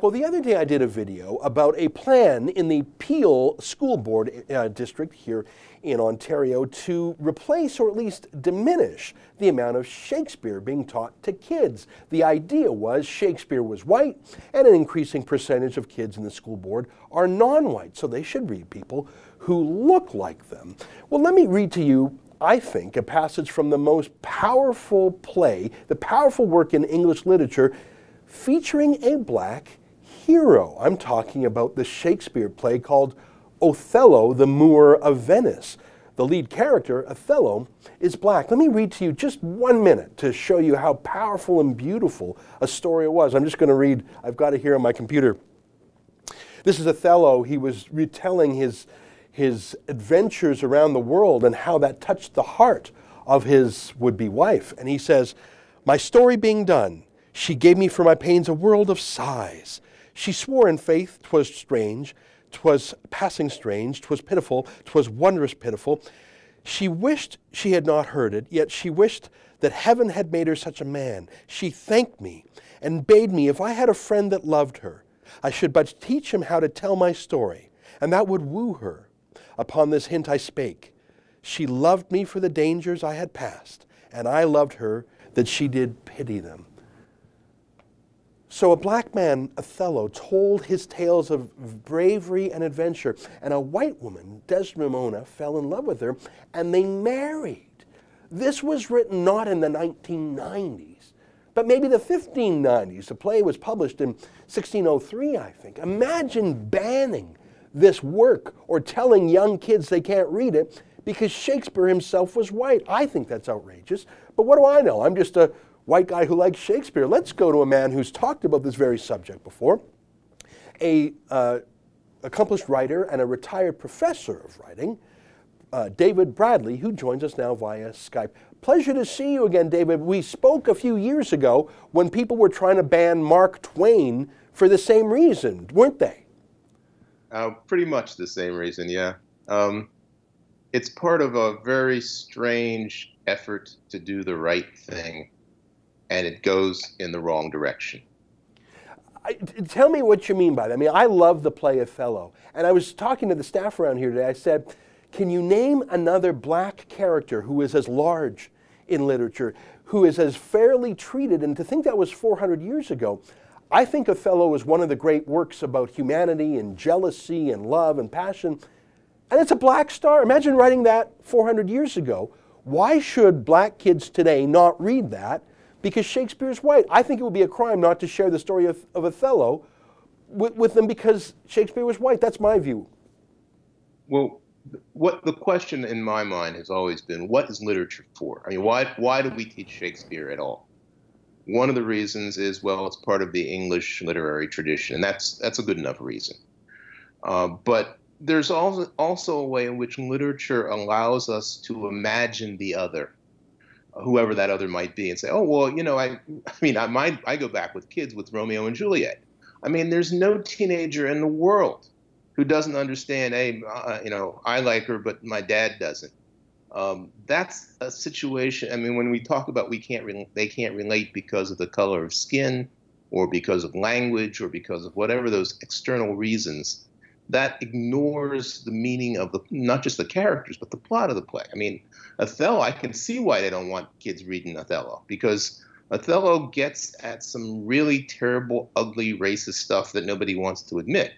Well, the other day I did a video about a plan in the Peel School Board district here in Ontario to replace or at least diminish the amount of Shakespeare being taught to kids. The idea was Shakespeare was white and an increasing percentage of kids in the school board are non-white, so they should read people who look like them. Well, let me read to you, I think, a passage from the most powerful play, the powerful work in English literature featuring a black hero. I'm talking about the Shakespeare play called Othello, the Moor of Venice. The lead character, Othello, is black. Let me read to you just 1 minute to show you how powerful and beautiful a story it was. I'm just going to read, I've got it here on my computer. This is Othello. He was retelling his adventures around the world and how that touched the heart of his would-be wife. And he says, "My story being done, she gave me for my pains a world of sighs. She swore in faith 'twas strange, 'twas passing strange, 'twas pitiful, 'twas wondrous pitiful. She wished she had not heard it, yet she wished that heaven had made her such a man. She thanked me and bade me, if I had a friend that loved her, I should but teach him how to tell my story, and that would woo her. Upon this hint I spake. She loved me for the dangers I had passed, and I loved her that she did pity them." So a black man, Othello, told his tales of bravery and adventure, and a white woman, Desdemona, fell in love with her, and they married. This was written not in the 1990s, but maybe the 1590s. The play was published in 1603, I think. Imagine banning this work or telling young kids they can't read it because Shakespeare himself was white. I think that's outrageous, but what do I know? I'm just a white guy who likes Shakespeare. Let's go to a man who's talked about this very subject before, a accomplished writer and a retired professor of writing, David Bradley, who joins us now via Skype. Pleasure to see you again, David. We spoke a few years ago when people were trying to ban Mark Twain for the same reason, weren't they? Pretty much the same reason, yeah. It's part of a very strange effort to do the right thing, and it goes in the wrong direction. Tell me what you mean by that. I mean, I love the play Othello, and I was talking to the staff around here today. I said, can you name another black character who is as large in literature, who is as fairly treated? And to think that was 400 years ago, I think Othello is one of the great works about humanity and jealousy and love and passion, and it's a black star. Imagine writing that 400 years ago. Why should black kids today not read that? Because Shakespeare's white. I think it would be a crime not to share the story of Othello with them because Shakespeare was white. That's my view. Well, what the question in my mind has always been, what is literature for? I mean, why do we teach Shakespeare at all? One of the reasons is, well, it's part of the English literary tradition, and that's a good enough reason. But there's also a way in which literature allows us to imagine the other, whoever that other might be, and say, oh, well, you know, I go back with kids with Romeo and Juliet. I mean, there's no teenager in the world who doesn't understand, hey, you know, I like her, but my dad doesn't. That's a situation. I mean, when we talk about they can't relate because of the color of skin or because of language or because of whatever those external reasons, that ignores the meaning of not just the characters, but the plot of the play. I mean, Othello, I can see why they don't want kids reading Othello, because Othello gets at some really terrible, ugly, racist stuff that nobody wants to admit.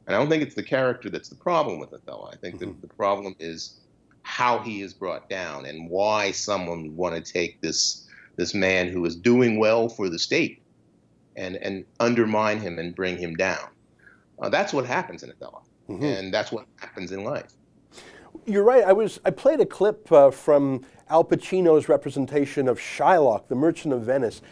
And I don't think it's the character that's the problem with Othello. I think the problem is how he is brought down and why someone would want to take this man who is doing well for the state and undermine him and bring him down. That's what happens in Othello, and that's what happens in life. You're right. I played a clip from Al Pacino's representation of Shylock, the Merchant of Venice,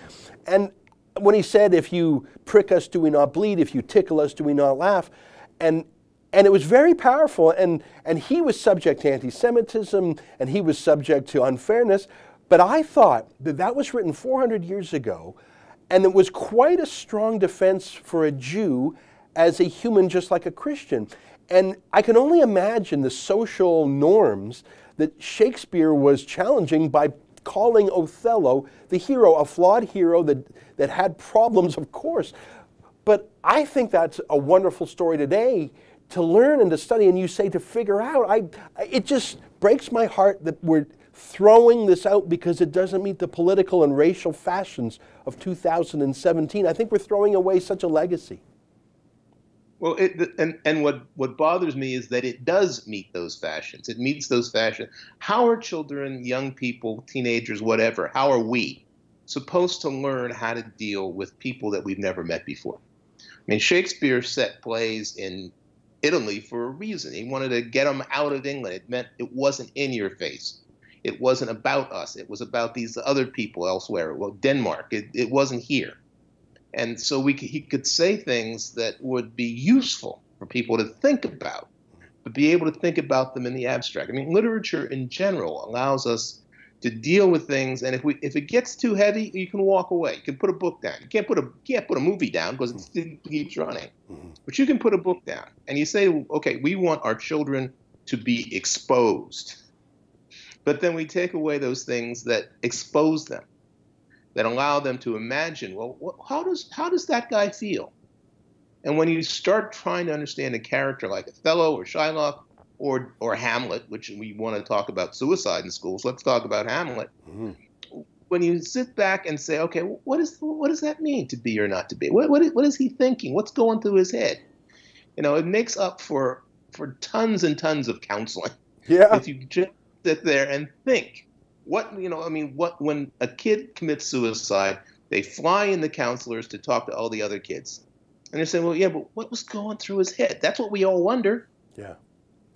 and when he said, "If you prick us, do we not bleed? If you tickle us, do we not laugh?" And it was very powerful, and he was subject to anti-Semitism, and he was subject to unfairness, but I thought that was written 400 years ago, and it was quite a strong defense for a Jew as a human just like a Christian. And I can only imagine the social norms that Shakespeare was challenging by calling Othello the hero, a flawed hero that had problems, of course. But I think that's a wonderful story today to learn and to study, and you say to figure out. It just breaks my heart that we're throwing this out because it doesn't meet the political and racial fashions of 2017. I think we're throwing away such a legacy. Well, and what bothers me is that it does meet those fashions. It meets those fashions. How are children, young people, teenagers, whatever, how are we supposed to learn how to deal with people that we've never met before? I mean, Shakespeare set plays in Italy for a reason. He wanted to get them out of England. It meant it wasn't in your face. It wasn't about us. It was about these other people elsewhere. Well, Denmark, it wasn't here. And so he could say things that would be useful for people to think about, but be able to think about them in the abstract. I mean, literature in general allows us to deal with things, and if it gets too heavy, you can walk away. You can put a book down. You can't put a movie down because it keeps running. But you can put a book down, and you say, okay, we want our children to be exposed. But then we take away those things that expose them, that allow them to imagine, well, how does that guy feel? And when you start trying to understand a character like Othello or Shylock or Hamlet, which we want to talk about suicide in schools, let's talk about Hamlet. When you sit back and say, okay, what does that mean to be or not to be? What is he thinking? What's going through his head? You know, it makes up for tons and tons of counseling. Yeah. If you just sit there and think. When a kid commits suicide, they fly in the counselors to talk to all the other kids. And they're saying, well, yeah, but what was going through his head? That's what we all wonder. Yeah.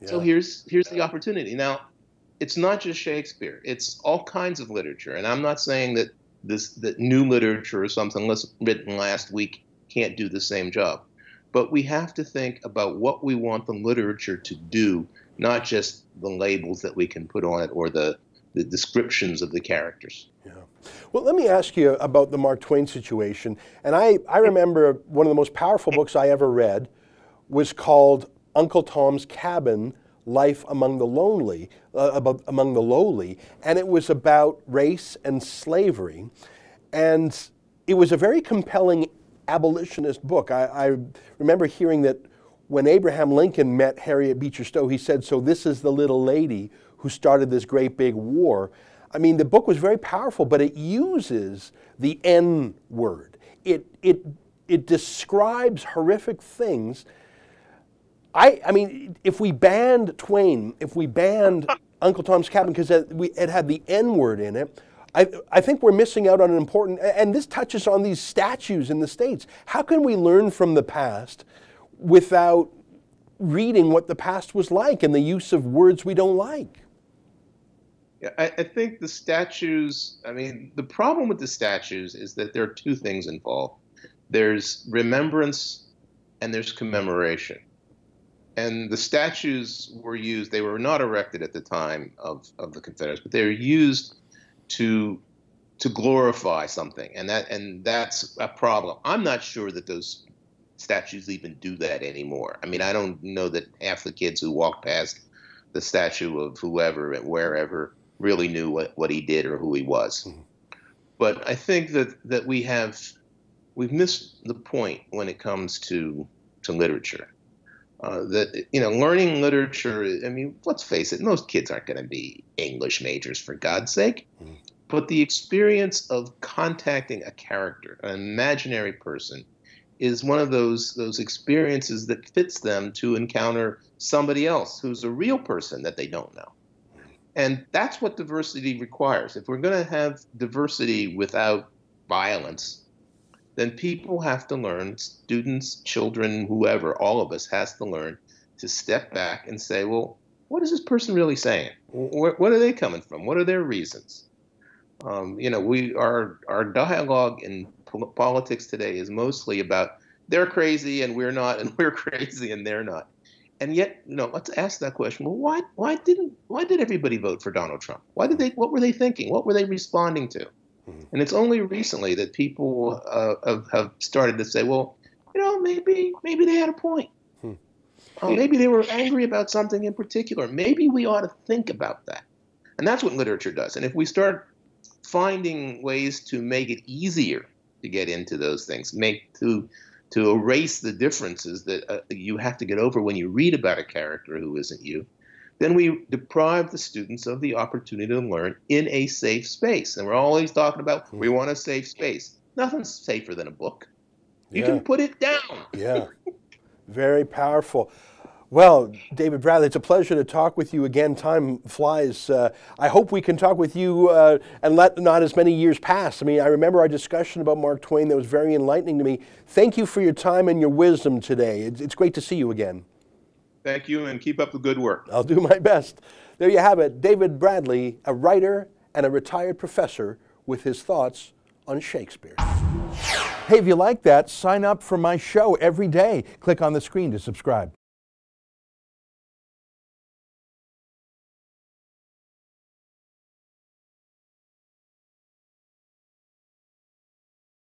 So here's the opportunity. Now, it's not just Shakespeare. It's all kinds of literature. And I'm not saying that that new literature or something written last week can't do the same job. But we have to think about what we want the literature to do, not just the labels that we can put on it or the descriptions of the characters. Yeah. Well, let me ask you about the Mark Twain situation. And I remember one of the most powerful books I ever read was called Uncle Tom's Cabin, Life Among the Lonely, among the Lowly. And it was about race and slavery. And it was a very compelling abolitionist book. I remember hearing that when Abraham Lincoln met Harriet Beecher Stowe, he said, "So this is the little lady who started this great big war." I mean, the book was very powerful, but it uses the N word. It describes horrific things. I mean, if we banned Twain, if we banned Uncle Tom's Cabin because it had the N word in it, I think we're missing out on an important, and this touches on these statues in the States. How can we learn from the past without reading what the past was like and the use of words we don't like? Yeah, I think the statues, the problem with the statues is that there are two things involved. There's remembrance and there's commemoration. And the statues were used, they were not erected at the time of the Confederates, but they were used to glorify something. And that's a problem. I'm not sure that those statues even do that anymore. I mean, I don't know that half the kids who walk past the statue of whoever and wherever really knew what he did or who he was. But I think that we've missed the point when it comes to literature. Learning literature, let's face it, most kids aren't going to be English majors, for God's sake. But the experience of contacting a character, an imaginary person, is one of those experiences that fits them to encounter somebody else who's a real person that they don't know. And that's what diversity requires. If we're going to have diversity without violence, then people have to learn, students, children, whoever, all of us has to learn to step back and say, well, what is this person really saying? What are they coming from? What are their reasons? Our dialogue in politics today is mostly about they're crazy and we're not, and we're crazy and they're not. And yet, let's ask that question. Well, why did everybody vote for Donald Trump? What were they thinking? What were they responding to? And it's only recently that people have started to say, well, maybe they had a point. Maybe they were angry about something in particular. Maybe we ought to think about that. And that's what literature does. And if we start finding ways to make it easier to get into those things, to to erase the differences that you have to get over when you read about a character who isn't you, then we deprive the students of the opportunity to learn in a safe space. And we're always talking about we want a safe space. Nothing's safer than a book. You Yeah. can put it down. Yeah, very powerful. Well, David Bradley, it's a pleasure to talk with you again. Time flies. I hope we can talk with you and let not as many years pass. I mean, I remember our discussion about Mark Twain that was very enlightening to me. Thank you for your time and your wisdom today. It's great to see you again. Thank you, and keep up the good work. I'll do my best. There you have it. David Bradley, a writer and a retired professor, with his thoughts on Shakespeare. Hey, if you like that, sign up for my show every day. Click on the screen to subscribe.